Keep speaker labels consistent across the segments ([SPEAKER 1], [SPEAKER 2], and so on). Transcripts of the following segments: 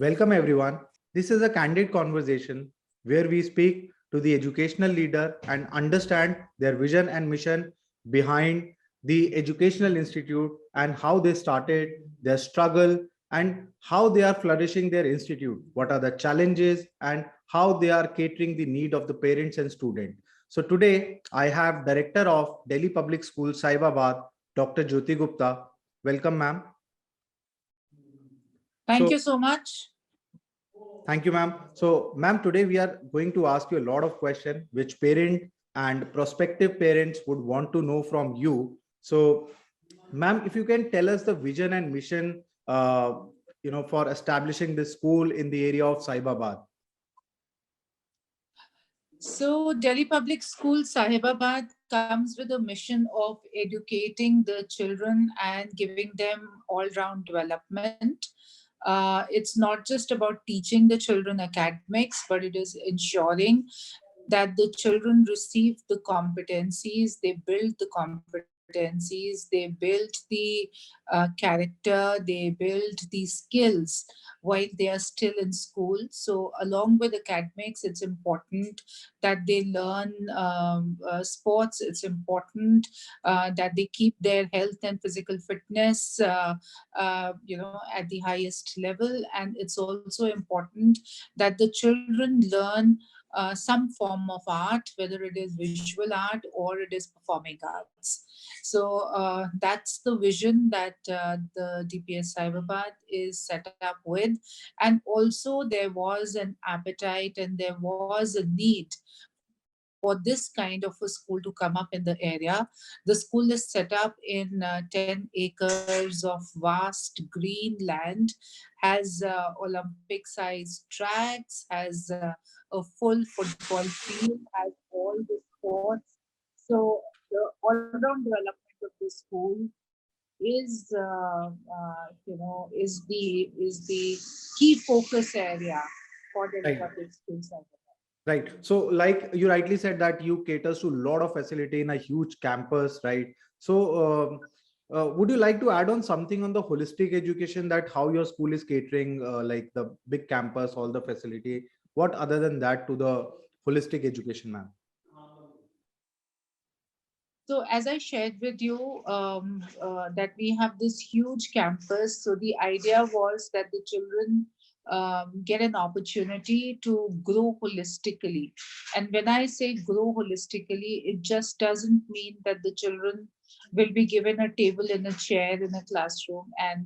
[SPEAKER 1] Welcome everyone. This is a candid conversation where we speak to the educational leader and understand their vision and mission behind the educational institute and how they started, their struggle, and how they are flourishing their institute. What are the challenges and how they are catering the need of the parents and students. So today I have Director of Delhi Public School Sahibabad, Dr. Jyoti Gupta. Welcome, ma'am.
[SPEAKER 2] Thank you so much.
[SPEAKER 1] Thank you, ma'am. So, ma'am, today we are going to ask you a lot of questions which parent and prospective parents would want to know from you. So, ma'am, if you can tell us the vision and mission, for establishing this school in the area of Sahibabad.
[SPEAKER 2] So, Delhi Public School Sahibabad comes with a mission of educating the children and giving them all-round development. It's not just about teaching the children academics, but it is ensuring that the children receive the competencies, they build the competencies, they build the character, they build the skills while they are still in school. So along with academics, it's important that they learn sports. It's important that they keep their health and physical fitness, at the highest level. And it's also important that the children learn some form of art, whether it is visual art or it is performing arts. So that's the vision that the DPS Cyberbad is set up with. And also there was an appetite and there was a need for this kind of a school to come up in the area. The school is set up in 10 acres of vast green land, has Olympic-sized tracks, has a full football field, has all the sports. So the all-round development of the school is, is the key focus area for the
[SPEAKER 1] Right.
[SPEAKER 2] public school center.
[SPEAKER 1] Right. So like you rightly said that you caters to a lot of facility in a huge campus, right? So would you like to add on something on the holistic education, that how your school is catering like the big campus, all the facility? What other than that to the holistic education, ma'am?
[SPEAKER 2] So as I shared with you, that we have this huge campus. So the idea was that the children get an opportunity to grow holistically. And when I say grow holistically, it just doesn't mean that the children will be given a table and a chair in a classroom and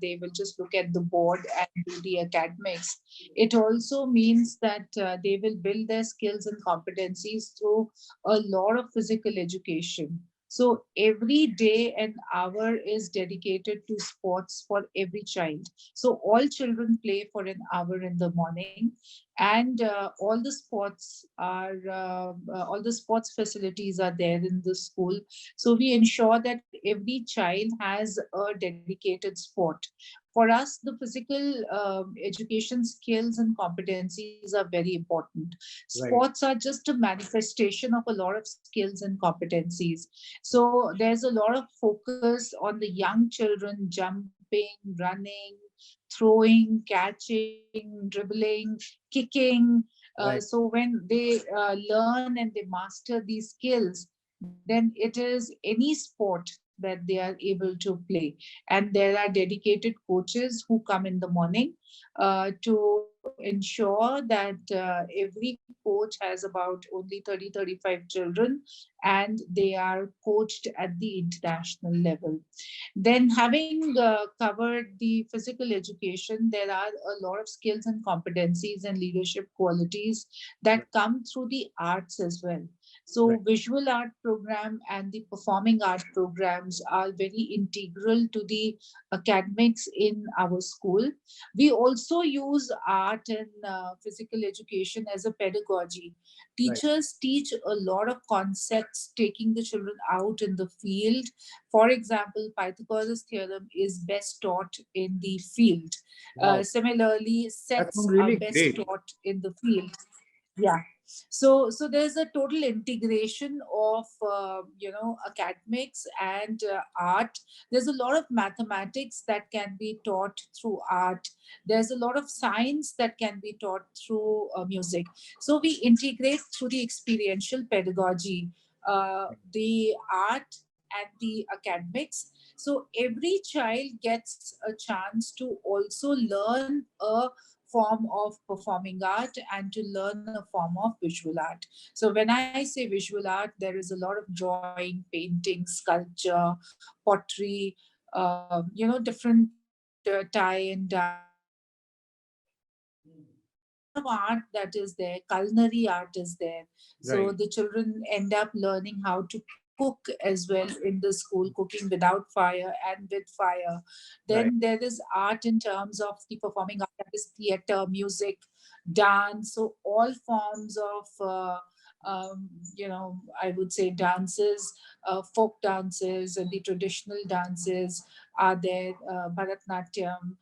[SPEAKER 2] they will just look at the board and do the academics. It also means that they will build their skills and competencies through a lot of physical education. So every day an hour is dedicated to sports for every child. So all children play for an hour in the morning, and all the sports facilities are there in the school. So we ensure that every child has a dedicated sport. For us, the physical education skills and competencies are very important.
[SPEAKER 1] Right.
[SPEAKER 2] Sports are just a manifestation of a lot of skills and competencies. So there's a lot of focus on the young children jumping, running, throwing, catching, dribbling, kicking.
[SPEAKER 1] Right.
[SPEAKER 2] So when they learn and they master these skills, then it is any sport that they are able to play. And there are dedicated coaches who come in the morning to ensure that every coach has about only 30-35 children, and they are coached at the international level. Then, having covered the physical education, there are a lot of skills and competencies and leadership qualities that come through the arts as well. So
[SPEAKER 1] Right.
[SPEAKER 2] visual art program and the performing art programs are very integral to the academics in our school. We also use art and physical education as a pedagogy.
[SPEAKER 1] Right.
[SPEAKER 2] Teachers teach a lot of concepts, taking the children out in the field. For example, Pythagoras theorem is best taught in the field.
[SPEAKER 1] Wow.
[SPEAKER 2] Similarly,
[SPEAKER 1] That
[SPEAKER 2] sets
[SPEAKER 1] sounds
[SPEAKER 2] are
[SPEAKER 1] really
[SPEAKER 2] best
[SPEAKER 1] great.
[SPEAKER 2] taught in the field. Yeah. So there's a total integration of academics and art. There's a lot of mathematics that can be taught through art. There's a lot of science that can be taught through music. So we integrate through the experiential pedagogy, the art and the academics. So every child gets a chance to also learn a form of performing art and to learn a form of visual art. So when I say visual art, there is a lot of drawing, painting, sculpture, pottery, different tie and dye art that is there. Culinary art is there. So the children end up learning how to
[SPEAKER 1] Right.
[SPEAKER 2] cook as well in the school, cooking without fire and with fire. Then there is art in terms of the
[SPEAKER 1] Right.
[SPEAKER 2] performing art, that is theater, music, dance. So all forms of I would say dances, folk dances, and the traditional dances are there, Bharatnatyam,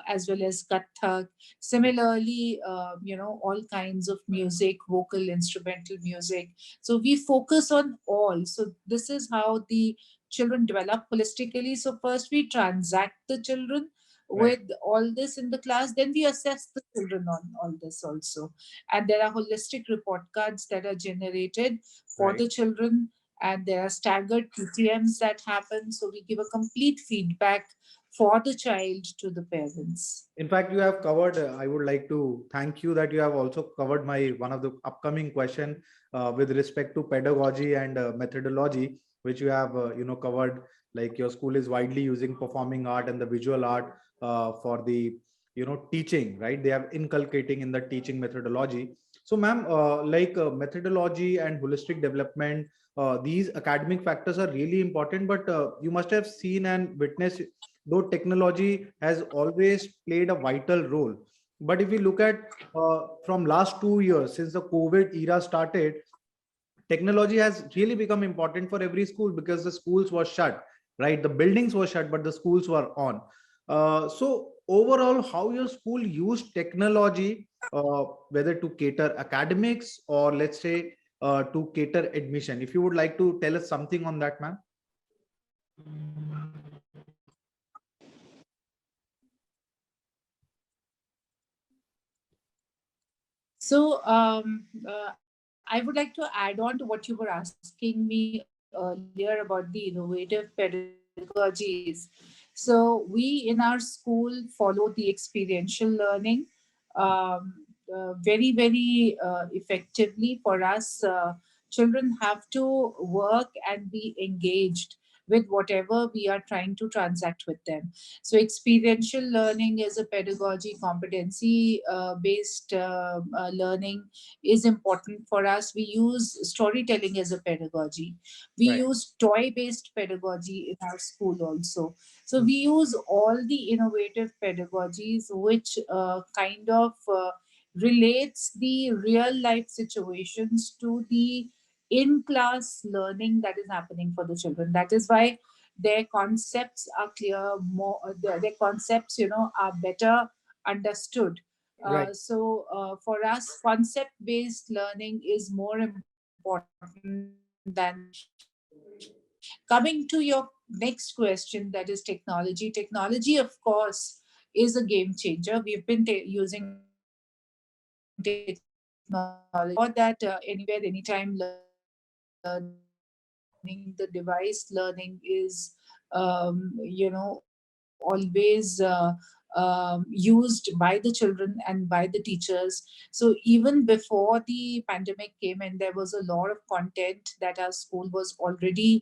[SPEAKER 2] as well as Kathak. Similarly, all kinds of music, vocal, instrumental music. So we focus on all. So this is how the children develop holistically. So first we transact the children
[SPEAKER 1] Right.
[SPEAKER 2] with all this in the class, then we assess the children on all this also. And there are holistic report cards that are generated for
[SPEAKER 1] Right.
[SPEAKER 2] the children, and there are staggered PTMs that happen. So we give a complete feedback for the child to the parents.
[SPEAKER 1] In fact, you have covered. I would like to thank you that you have also covered my one of the upcoming question with respect to pedagogy and methodology, which you have covered. Like your school is widely using performing art and the visual art for the teaching, right? They have inculcating in the teaching methodology. So, ma'am, methodology and holistic development, these academic factors are really important. But you must have seen and witnessed, though technology has always played a vital role. But if we look at from last 2 years since the COVID era started, technology has really become important for every school because the schools were shut, right? The buildings were shut, but the schools were on. So overall, how your school used technology, whether to cater academics or let's say to cater admission? If you would like to tell us something on that, ma'am.
[SPEAKER 2] I would like to add on to what you were asking me earlier about the innovative pedagogies. So we in our school follow the experiential learning very effectively. For us, children have to work and be engaged with whatever we are trying to transact with them. So experiential learning is a pedagogy, competency based learning is important for us. We use storytelling as a pedagogy. We
[SPEAKER 1] Right.
[SPEAKER 2] use toy based pedagogy in our school also. So
[SPEAKER 1] Mm.
[SPEAKER 2] we use all the innovative pedagogies which kind of relates the real life situations to the in class learning that is happening for the children. That is why their concepts are clear, more their concepts are better understood.
[SPEAKER 1] Right.
[SPEAKER 2] For us, concept based learning is more important than the theory. Coming to your next question, that is technology. Technology, of course, is a game changer. We've been using technology for years. For that, anywhere, anytime learning, the device learning is, always used by the children and by the teachers. So even before the pandemic came in, there was a lot of content that our school was already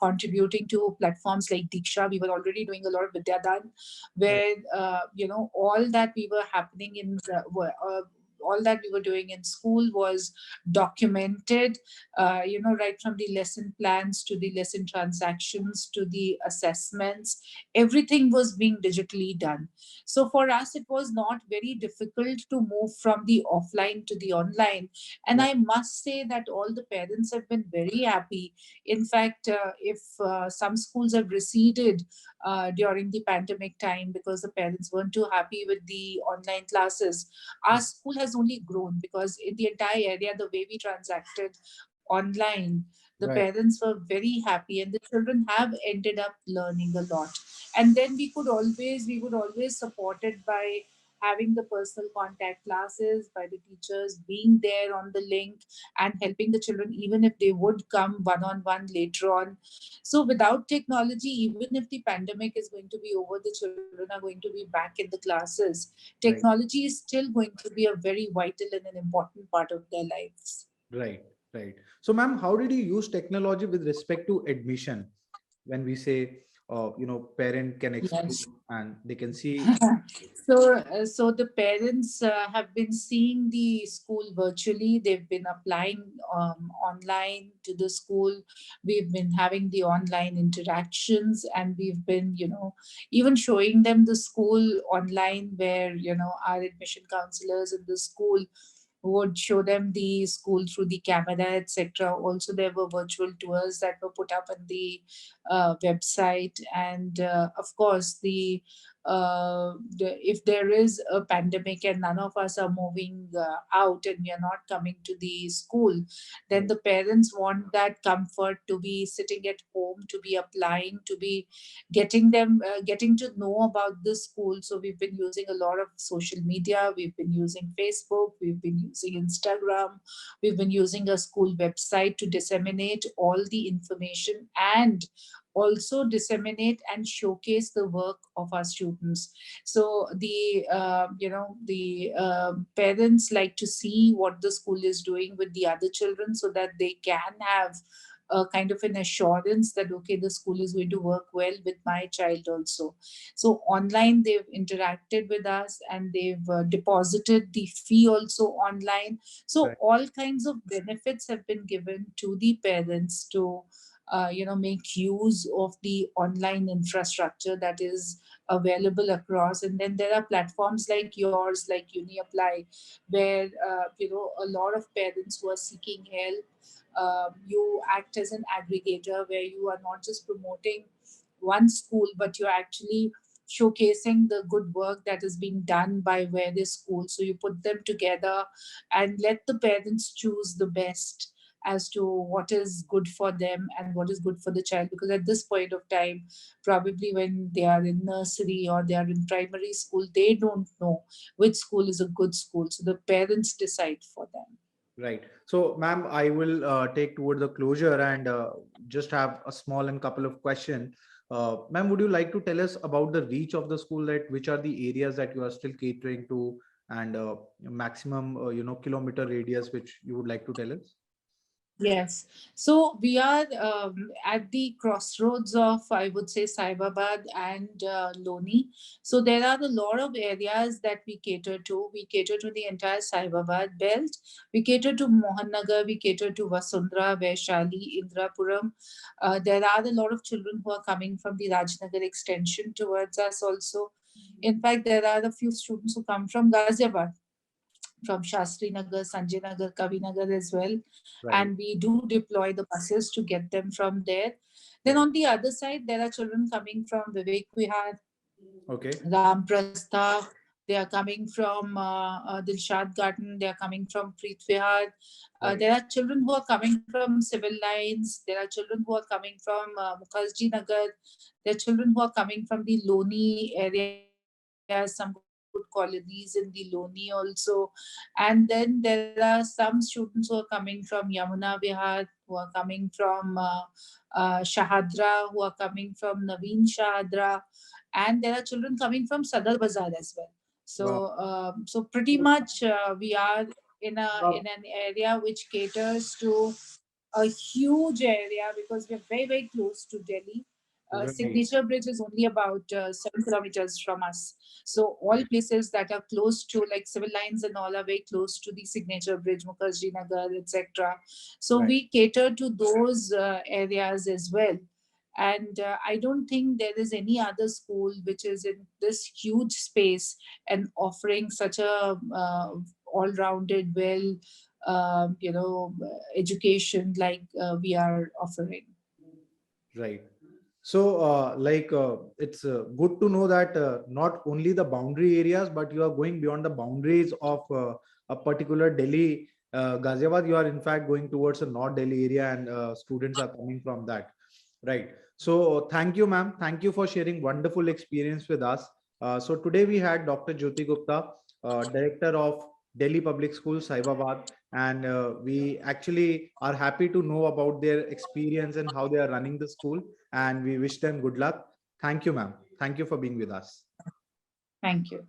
[SPEAKER 2] contributing to platforms like Diksha. We were already doing a lot of Vidyadan,
[SPEAKER 1] Right.
[SPEAKER 2] where all that we were happening in all that we were doing in school was documented, right from the lesson plans to the lesson transactions to the assessments. Everything was being digitally done. So for us, it was not very difficult to move from the offline to the online. And
[SPEAKER 1] Right.
[SPEAKER 2] I must say that all the parents have been very happy. In fact, if some schools have receded during the pandemic time because the parents weren't too happy with the online classes. Our
[SPEAKER 1] Mm.
[SPEAKER 2] school has only grown because in the entire area, the way we transacted online, the
[SPEAKER 1] Right,
[SPEAKER 2] parents were very happy and the children have ended up learning a lot. And then we would always support it by having the personal contact classes, by the teachers being there on the link and helping the children even if they would come one on one later on. So without technology, even if the pandemic is going to be over, the children are going to be back in the classes.
[SPEAKER 1] right,
[SPEAKER 2] Technology is still going to be a very vital and an important part of their lives.
[SPEAKER 1] right, right. So, ma'am, how did you use technology with respect to admission? When we say, parent can explore
[SPEAKER 2] Yes.
[SPEAKER 1] and they can see.
[SPEAKER 2] So the parents have been seeing the school virtually. They've been applying online to the school. We've been having the online interactions, and we've been, even showing them the school online, where our admission counselors in the school would show them the school through the camera, etc. Also, there were virtual tours that were put up on the website, and of course, if there is a pandemic and none of us are moving out and we are not coming to the school, then
[SPEAKER 1] Right,
[SPEAKER 2] the parents want that comfort to be sitting at home, to be applying, to be getting to know about the school. So we've been using a lot of social media. We've been using Facebook. We've been using Instagram. We've been using a school website to disseminate all the information and also disseminate and showcase the work of our students. So the parents like to see what the school is doing with the other children so that they can have a kind of an assurance that okay, the school is going to work well with my child also. So online they've interacted with us and they've deposited the fee also online. So
[SPEAKER 1] right,
[SPEAKER 2] all kinds of benefits have been given to the parents to make use of the online infrastructure that is available across. And then there are platforms like yours, like UniApply, where a lot of parents who are seeking help, you act as an aggregator where you are not just promoting one school, but you're actually showcasing the good work that is being done by various schools. So you put them together and let the parents choose the best as to what is good for them and what is good for the child. Because at this point of time, probably when they are in nursery or they are in primary school, they don't know which school is a good school. So the parents decide for them.
[SPEAKER 1] right. So, ma'am, I will take toward the closure and just have a small and couple of questions. Ma'am, would you like to tell us about the reach of the school, that which are the areas that you are still catering to, and maximum, kilometer radius which you would like to tell us?
[SPEAKER 2] Yes. So we are at the crossroads of, I would say, Saibabad and Loni. So there are a lot of areas that we cater to. We cater to the entire Saibabad belt. We cater to Mohan Nagar. We cater to Vasundhara, Vaishali, Indrapuram. There are a lot of children who are coming from the Rajnagar extension towards us also. In fact, there are a few students who come from Ghaziabad, from Shastri Nagar, Sanjay Nagar, Kavi Nagar as well.
[SPEAKER 1] Right,
[SPEAKER 2] And we do deploy the buses to get them from there. Then
[SPEAKER 1] right.
[SPEAKER 2] on the other side, there are children coming from Vivek Vihar,
[SPEAKER 1] Okay,
[SPEAKER 2] Ram Prastha. They are coming from Dilshad Garden. They are coming from Preet Vihar.
[SPEAKER 1] right,
[SPEAKER 2] There are children who are coming from civil lines. There are children who are coming from Mukherjee Nagar. There are children who are coming from the Loni area, some good colonies in the Loni also. And then there are some students who are coming from Yamuna Vihar, who are coming from Shahadra, who are coming from Naveen Shahadra, and there are children coming from Sadar Bazaar as well. So,
[SPEAKER 1] wow,
[SPEAKER 2] so pretty much we are in an area which caters to a huge area because we're very, very close to Delhi.
[SPEAKER 1] right,
[SPEAKER 2] Signature Bridge is only about 7 kilometers from us. So all places that are close to, like civil lines and all, are very close to the Signature Bridge, Mukherjee Nagar, etc. So
[SPEAKER 1] right,
[SPEAKER 2] we cater to those areas as well. And I don't think there is any other school which is in this huge space and offering such a all-rounded, well, education like we are offering.
[SPEAKER 1] right. It's good to know that not only the boundary areas, but you are going beyond the boundaries of a particular Delhi, Ghaziabad. You are in fact going towards the North Delhi area, and students are coming from that. Right. So thank you, ma'am. Thank you for sharing wonderful experience with us. So today we had Dr. Jyoti Gupta, Director of Delhi Public School Sahibabad, and we actually are happy to know about their experience and how they are running the school, and we wish them good luck. Thank you, ma'am. Thank you for being with us.
[SPEAKER 2] Thank you.